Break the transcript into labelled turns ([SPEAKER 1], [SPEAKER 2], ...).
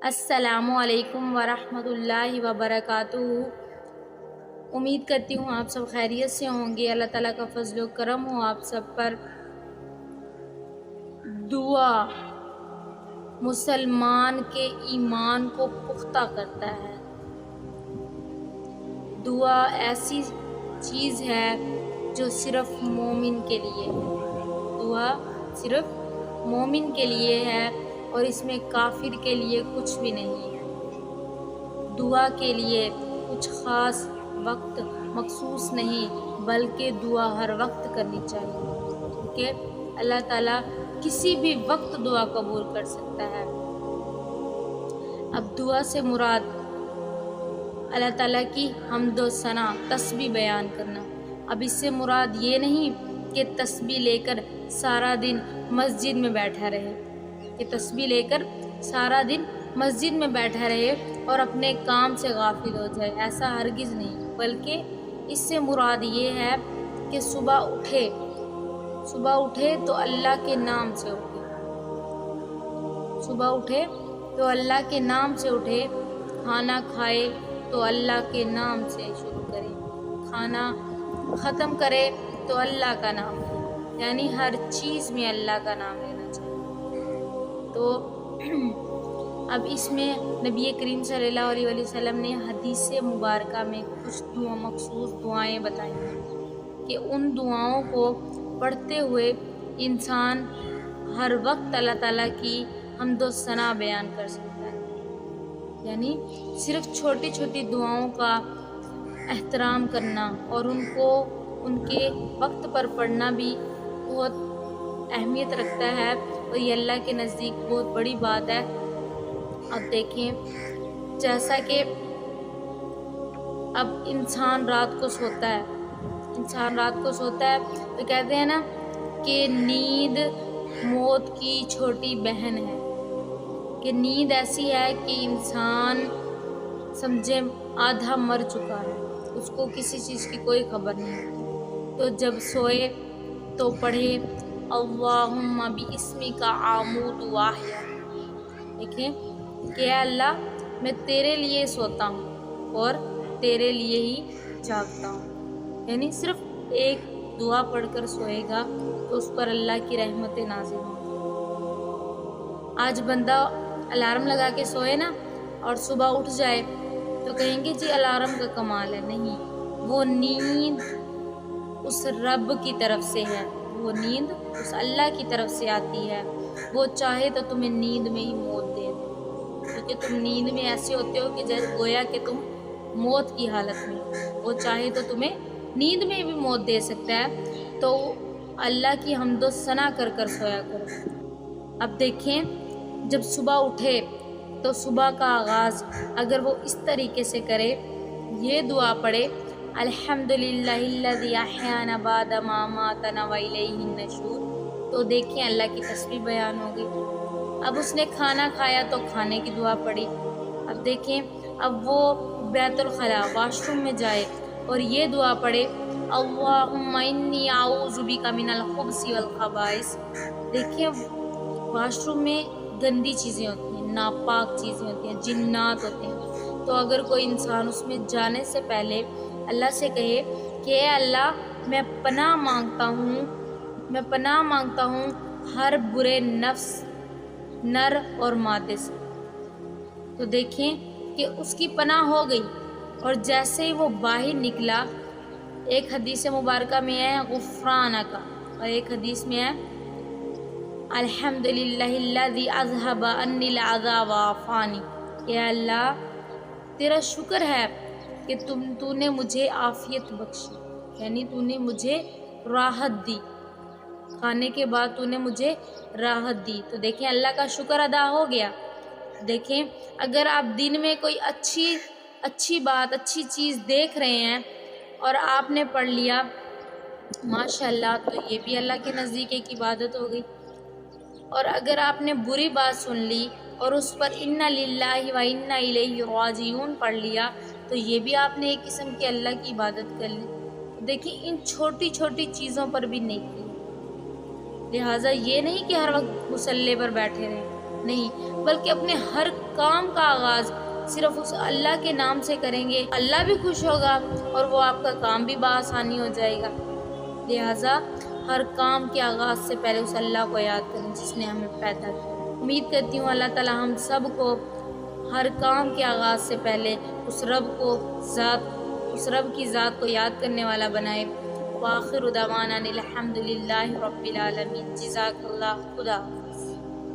[SPEAKER 1] السلام علیکم ورحمۃ اللہ وبرکاتہ۔ امید کرتی ہوں آپ سب خیریت سے ہوں گے۔ اللہ تعالیٰ کا فضل و کرم ہو آپ سب پر۔ دعا مسلمان کے ایمان کو پختہ کرتا ہے۔ دعا ایسی چیز ہے جو صرف مومن کے لیے ہے۔ دعا صرف مومن کے لیے ہے اور اس میں کافر کے لیے کچھ بھی نہیں ہے۔ دعا کے لیے کچھ خاص وقت مخصوص نہیں بلکہ دعا ہر وقت کرنی چاہیے، کیونکہ اللہ تعالیٰ کسی بھی وقت دعا قبول کر سکتا ہے۔ اب دعا سے مراد اللہ تعالیٰ کی حمد و ثنا، تسبیح بیان کرنا۔ اب اس سے مراد یہ نہیں کہ تسبیح لے کر سارا دن مسجد میں بیٹھا رہے، کہ تسبیح لے کر سارا دن مسجد میں بیٹھا رہے اور اپنے کام سے غافل ہو جائے، ایسا ہرگز نہیں، بلکہ اس سے مراد یہ ہے کہ صبح اٹھے تو اللہ کے نام سے اٹھے، صبح اٹھے تو اللہ کے نام سے اٹھے، کھانا کھائے تو اللہ کے نام سے شروع کرے، کھانا ختم کرے تو اللہ کا نام لے، یعنی ہر چیز میں اللہ کا نام لینا چاہیے۔ تو اب اس میں نبی کریم صلی اللہ علیہ وسلم نے حدیث مبارکہ میں کچھ مخصوص دعائیں بتائی ہیں کہ ان دعاؤں کو پڑھتے ہوئے انسان ہر وقت اللہ تعالیٰ کی حمد و ثنا بیان کر سکتا ہے۔ یعنی صرف چھوٹی چھوٹی دعاؤں کا احترام کرنا اور ان کو ان کے وقت پر پڑھنا بھی بہت اہمیت رکھتا ہے اور یہ اللہ کے نزدیک بہت بڑی بات ہے۔ اب دیکھیں، جیسا کہ اب انسان رات کو سوتا ہے تو کہتے ہیں نا کہ نیند موت کی چھوٹی بہن ہے، کہ نیند ایسی ہے کہ انسان سمجھے آدھا مر چکا ہے، اس کو کسی چیز کی کوئی خبر نہیں ہوتی۔ تو جب سوئے تو پڑھے اللہم باسمک آموت واحیا، دیکھیں کہ اے اللہ میں تیرے لیے سوتا ہوں اور تیرے لیے ہی جاگتا ہوں، یعنی صرف ایک دعا پڑھ کر سوئے گا تو اس پر اللہ کی رحمتیں نازل ہوں گی۔ آج بندہ الارم لگا کے سوئے نا اور صبح اٹھ جائے تو کہیں گے جی الارم کا کمال ہے، نہیں، وہ نیند اس رب کی طرف سے ہے، وہ نیند اس اللہ کی طرف سے آتی ہے۔ وہ چاہے تو تمہیں نیند میں ہی موت دے دے، کیونکہ تم نیند میں ایسے ہوتے ہو کہ جیسے گویا کہ تم موت کی حالت میں، وہ چاہے تو تمہیں نیند میں بھی موت دے سکتا ہے۔ تو اللہ کی حمد و ثنا کر کر سویا کرو۔ اب دیکھیں، جب صبح اٹھے تو صبح کا آغاز اگر وہ اس طریقے سے کرے، یہ دعا پڑھے الحمدللہ الذی احیانا بعد ما اماتنا والیہ النشور، تو دیکھیں اللہ کی تسبیح بیان ہوگی۔ اب اس نے کھانا کھایا تو کھانے کی دعا پڑھی۔ اب دیکھیں، اب وہ بیت الخلاء واش روم میں جائے اور یہ دعا پڑھے اللہم انی اعوذ بک من الخبث والخبائث، دیکھیں واش روم میں گندی چیزیں ہوتی ہیں، ناپاک چیزیں ہوتی ہیں، جنات ہوتے ہیں، تو اگر کوئی انسان اس میں جانے سے پہلے اللہ سے کہے کہ اے اللہ میں پناہ مانگتا ہوں ہر برے نفس نر اور مادے سے، تو دیکھیں کہ اس کی پناہ ہو گئی۔ اور جیسے ہی وہ باہر نکلا، ایک حدیث مبارکہ میں ہے غفرانک اور ایک حدیث میں ہے الحمدللہ الذی اذھب عنی العذاب وعافانی، کہ اللہ تیرا شکر ہے کہ تو نے مجھے عافیت بخشی، یعنی تو نے مجھے راحت دی، کھانے کے بعد تو نے مجھے راحت دی۔ تو دیکھیں اللہ کا شکر ادا ہو گیا۔ دیکھیں اگر آپ دن میں کوئی اچھی بات، اچھی چیز دیکھ رہے ہیں اور آپ نے پڑھ لیا ماشاءاللہ، تو یہ بھی اللہ کے نزدیک ایک عبادت ہو گئی۔ اور اگر آپ نے بری بات سن لی اور اس پر انا للہ و انا الیہ راجعون پڑھ لیا تو یہ بھی آپ نے ایک قسم کی اللہ کی عبادت کر لی۔ دیکھیں ان چھوٹی چھوٹی چیزوں پر بھی نیکی، لہٰذا یہ نہیں کہ ہر وقت مصلی پر بیٹھے رہیں، نہیں بلکہ اپنے ہر کام کا آغاز صرف اس اللہ کے نام سے کریں گے، اللہ بھی خوش ہوگا اور وہ آپ کا کام بھی بآسانی ہو جائے گا۔ لہٰذا ہر کام کے آغاز سے پہلے اس اللہ کو یاد کریں جس نے ہمیں پیدا کیا۔ امید کرتی ہوں اللہ تعالی ہم سب کو ہر کام کے آغاز سے پہلے اس رب کی ذات کو یاد کرنے والا بنائے۔ وآخر دعوانا الحمد للہ رب العالمین۔ جزاک اللہ، خدا حافظ۔